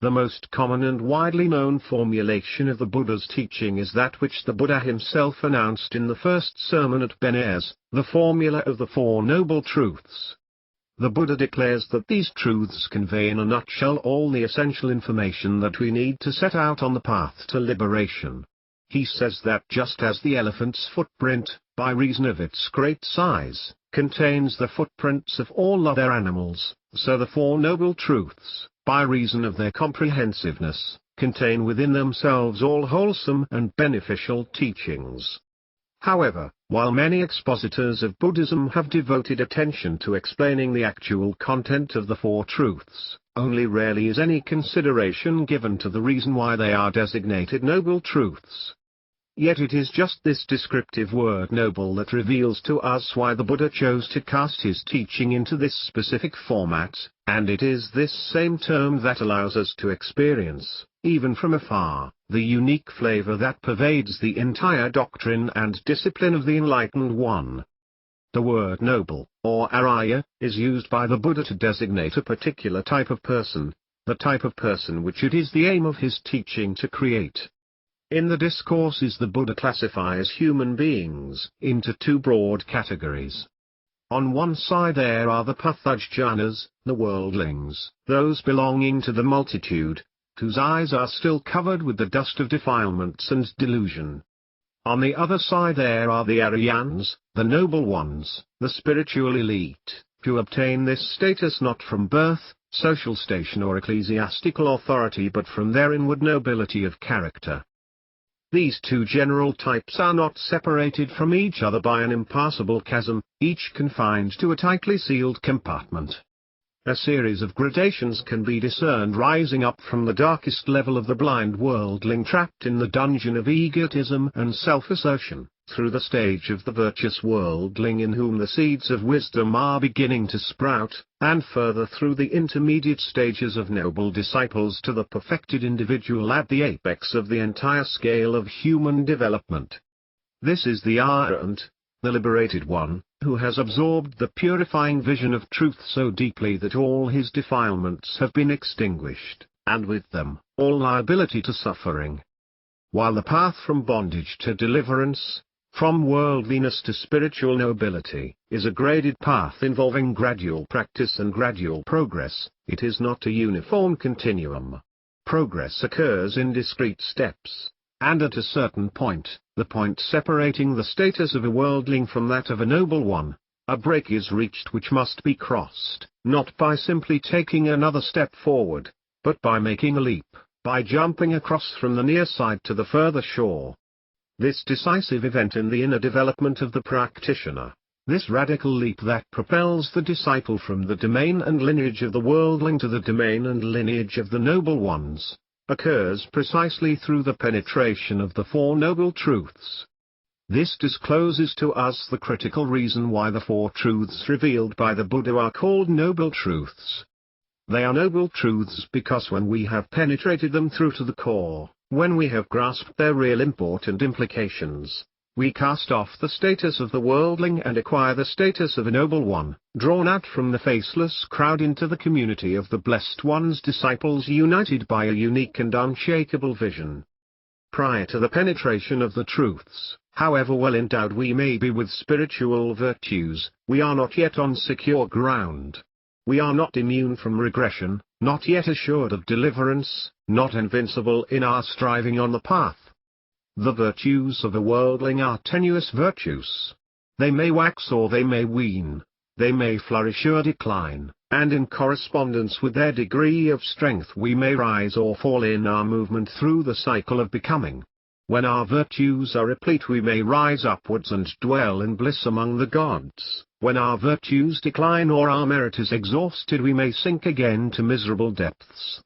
The most common and widely known formulation of the Buddha's teaching is that which the Buddha himself announced in the first sermon at Benares, the formula of the Four Noble Truths. The Buddha declares that these truths convey in a nutshell all the essential information that we need to set out on the path to liberation. He says that just as the elephant's footprint, by reason of its great size, contains the footprints of all other animals, so the Four Noble Truths, by reason of their comprehensiveness, contain within themselves all wholesome and beneficial teachings. However, while many expositors of Buddhism have devoted attention to explaining the actual content of the Four Truths, only rarely is any consideration given to the reason why they are designated Noble Truths. Yet it is just this descriptive word noble that reveals to us why the Buddha chose to cast his teaching into this specific format, and it is this same term that allows us to experience, even from afar, the unique flavor that pervades the entire doctrine and discipline of the Enlightened One. The word noble, or Arya, is used by the Buddha to designate a particular type of person, the type of person which it is the aim of his teaching to create. In the discourses the Buddha classifies human beings into two broad categories. On one side there are the Pathujjanas, the worldlings, those belonging to the multitude, whose eyes are still covered with the dust of defilements and delusion. On the other side there are the Aryans, the noble ones, the spiritual elite, who obtain this status not from birth, social station or ecclesiastical authority but from their inward nobility of character. These two general types are not separated from each other by an impassable chasm, each confined to a tightly sealed compartment. A series of gradations can be discerned rising up from the darkest level of the blind worldling trapped in the dungeon of egotism and self-assertion, through the stage of the virtuous worldling in whom the seeds of wisdom are beginning to sprout, and further through the intermediate stages of noble disciples to the perfected individual at the apex of the entire scale of human development. This is the Arhat, the liberated one, who has absorbed the purifying vision of truth so deeply that all his defilements have been extinguished, and with them, all liability to suffering. While the path from bondage to deliverance, from worldliness to spiritual nobility, is a graded path involving gradual practice and gradual progress, it is not a uniform continuum. Progress occurs in discrete steps, and at a certain point, the point separating the status of a worldling from that of a noble one, a break is reached which must be crossed, not by simply taking another step forward, but by making a leap, by jumping across from the near side to the further shore. This decisive event in the inner development of the practitioner, this radical leap that propels the disciple from the domain and lineage of the worldling to the domain and lineage of the noble ones, occurs precisely through the penetration of the Four Noble Truths. This discloses to us the critical reason why the Four Truths revealed by the Buddha are called Noble Truths. They are noble truths because when we have penetrated them through to the core, when we have grasped their real import and implications, we cast off the status of the worldling and acquire the status of a noble one, drawn out from the faceless crowd into the community of the Blessed One's disciples united by a unique and unshakable vision. Prior to the penetration of the truths, however well endowed we may be with spiritual virtues, we are not yet on secure ground. We are not immune from regression, not yet assured of deliverance, not invincible in our striving on the path. The virtues of a worldling are tenuous virtues. They may wax or they may wane, they may flourish or decline, and in correspondence with their degree of strength we may rise or fall in our movement through the cycle of becoming. When our virtues are replete we may rise upwards and dwell in bliss among the gods. When our virtues decline or our merit is exhausted we may sink again to miserable depths.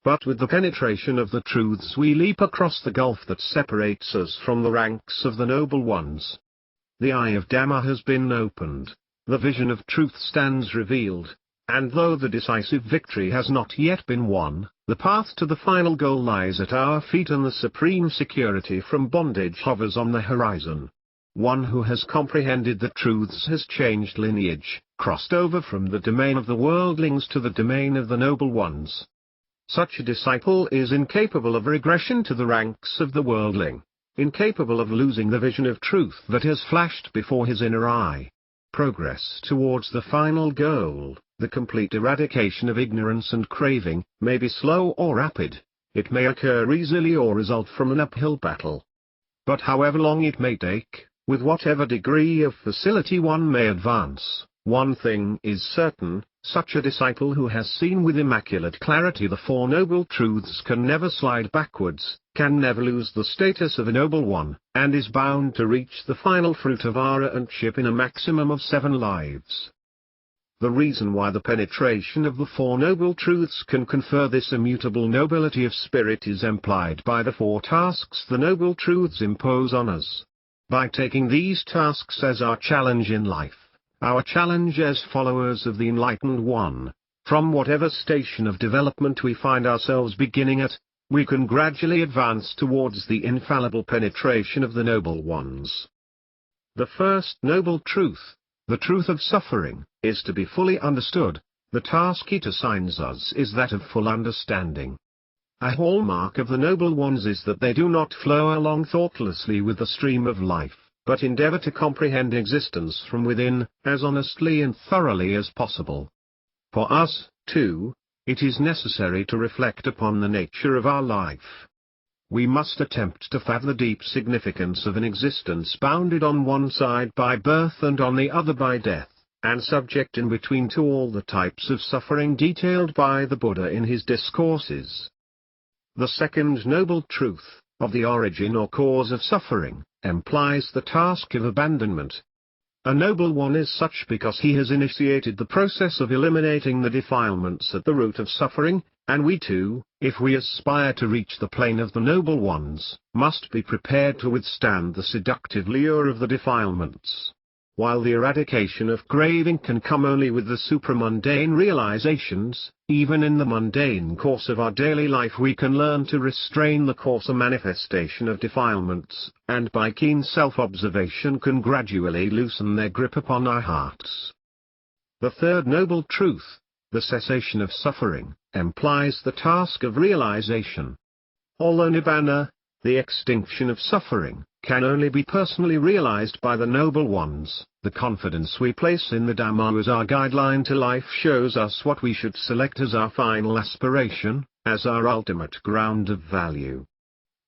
But with the penetration of the truths we leap across the gulf that separates us from the ranks of the noble ones. The eye of Dhamma has been opened, the vision of truth stands revealed, and though the decisive victory has not yet been won, the path to the final goal lies at our feet and the supreme security from bondage hovers on the horizon. One who has comprehended the truths has changed lineage, crossed over from the domain of the worldlings to the domain of the noble ones. Such a disciple is incapable of regression to the ranks of the worldling, incapable of losing the vision of truth that has flashed before his inner eye. Progress towards the final goal, the complete eradication of ignorance and craving, may be slow or rapid. It may occur easily or result from an uphill battle. But however long it may take, with whatever degree of facility one may advance, one thing is certain: such a disciple who has seen with immaculate clarity the Four Noble Truths can never slide backwards, can never lose the status of a noble one, and is bound to reach the final fruit of arahantship in a maximum of 7 lives. The reason why the penetration of the Four Noble Truths can confer this immutable nobility of spirit is implied by the 4 tasks the Noble Truths impose on us. By taking these tasks as our challenge in life, our challenge as followers of the Enlightened One, from whatever station of development we find ourselves beginning at, we can gradually advance towards the infallible penetration of the Noble Ones. The first Noble Truth, the truth of suffering, is to be fully understood. The task it assigns us is that of full understanding. A hallmark of the Noble Ones is that they do not flow along thoughtlessly with the stream of life, but endeavor to comprehend existence from within, as honestly and thoroughly as possible. For us, too, it is necessary to reflect upon the nature of our life. We must attempt to fathom the deep significance of an existence bounded on one side by birth and on the other by death, and subject in between to all the types of suffering detailed by the Buddha in his discourses. The second Noble Truth, of the origin or cause of suffering, implies the task of abandonment. A noble one is such because he has initiated the process of eliminating the defilements at the root of suffering, and we too, if we aspire to reach the plane of the noble ones, must be prepared to withstand the seductive lure of the defilements. While the eradication of craving can come only with the supramundane realizations, even in the mundane course of our daily life we can learn to restrain the coarser manifestation of defilements, and by keen self-observation can gradually loosen their grip upon our hearts. The third Noble Truth, the cessation of suffering, implies the task of realization. Although Nibbana, the extinction of suffering, can only be personally realized by the Noble Ones, the confidence we place in the Dhamma as our guideline to life shows us what we should select as our final aspiration, as our ultimate ground of value.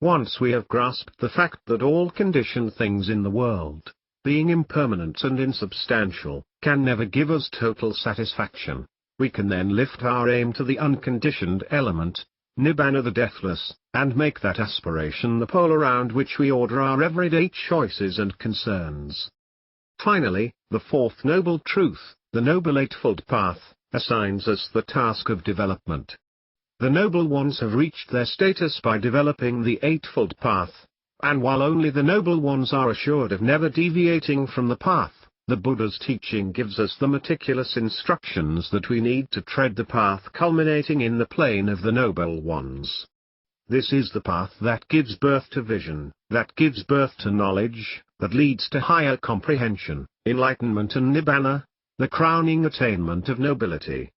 Once we have grasped the fact that all conditioned things in the world, being impermanent and insubstantial, can never give us total satisfaction, we can then lift our aim to the unconditioned element, Nibbana the deathless, and make that aspiration the pole around which we order our everyday choices and concerns. Finally, the fourth Noble Truth, the Noble Eightfold Path, assigns us the task of development. The Noble Ones have reached their status by developing the Eightfold Path, and while only the Noble Ones are assured of never deviating from the path, the Buddha's teaching gives us the meticulous instructions that we need to tread the path culminating in the plane of the Noble Ones. This is the path that gives birth to vision, that gives birth to knowledge, that leads to higher comprehension, enlightenment and Nibbana, the crowning attainment of nobility.